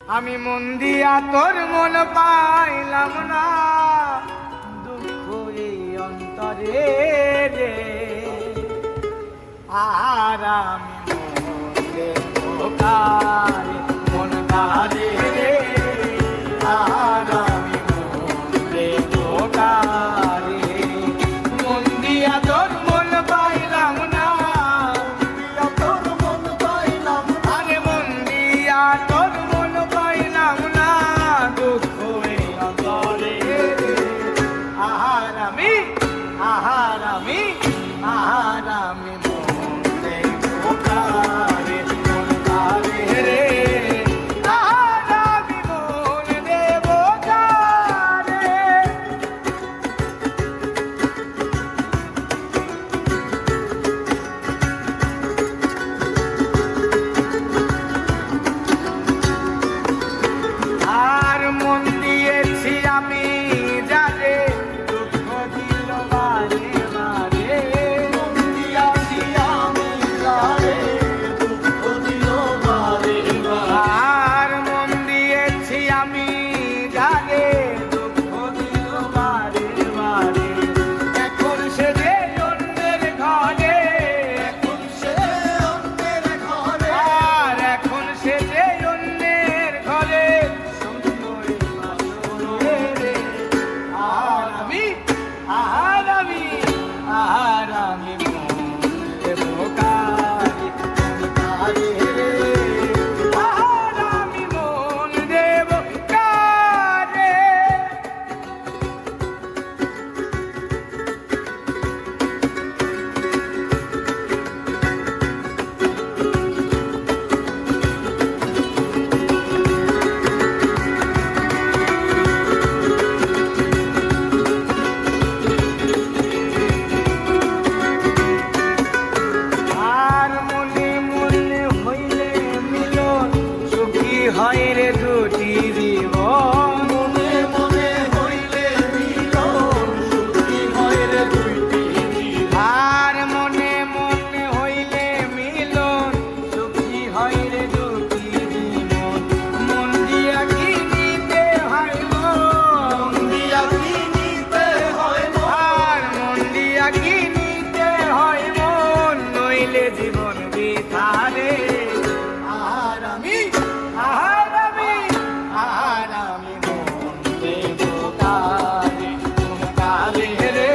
আমি মন দিয়া তোর মন পাইলাম না, দুঃখ এই অন্তরে রে। আর আমি মনে কারে মন কারে রে, আর আমি মনে কারে। মন দিয়া তোর মন পাইলাম না, তোর মন পাইলাম, আরে মন দিয়া তোর মন পাইলাম না, দুঃখ এই অন্তরে রে। আর আমি মনে কারে মন কারে রে, আর আমি মন দেব কারে। আর মন দিয়েছি আমি যারে, দুঃখ দিল বারে বারে। মন দিয়েছি আমি যারে, দুঃখ দিল বারে বারে। আর মন দিয়েছি আমি যারে, দুঃখ দিল বারে বারে। এখন সে যে অন্যের ঘরে, এখন সে অন্যের ঘরে, আর এখন সে যে অন্যের ঘরে। আর আমি মন দেব কারে মন কারে রে, আর আমি মন দেব কারে। হয় রে দুটি জীবন, মনে মনে হইলে মিলন, সুখী হয় রে দুইটি জীবন। আর মনে মনে হইলে মিলন, সুখী হয় রে দুটি জীবন। মন দিয়া কি নিতে হয় মন দিয়া কি নিতে হয়, আর মন দিয়া কি নিতে হয় মন, নইলে জীবন বৃথা রে। আর আমি মন দেব কারে মন কারে রে,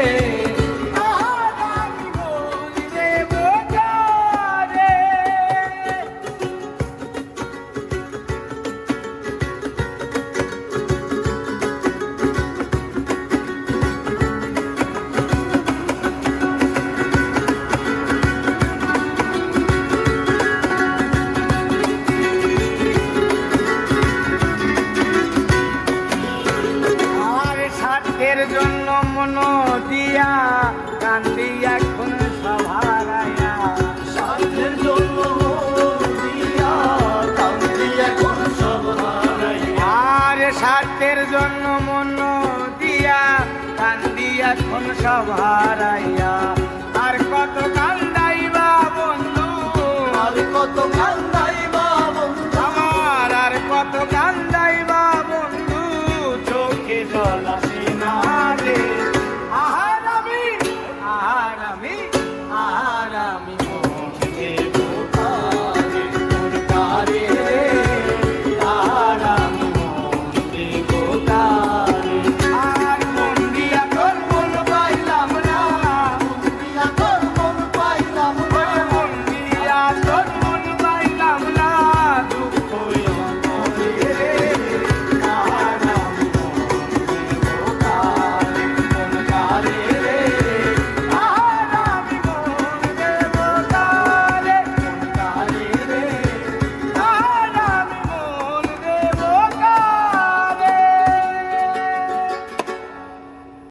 আর আমি মন দেব কারে। স্বার্থের জন্য মন দিয়া কান্দি এখন সভারায়া, স্বার্থের জন্য মন দিয়া কান্দি এখন সভারায়া। আর স্বার্থের জন্য মন দিয়া কান্দি এখন সভারায়া। আর কত কান্দাইবা বন্ধু, আর কত কান্দাইবা বন্ধু আমার, আর কত কান্দ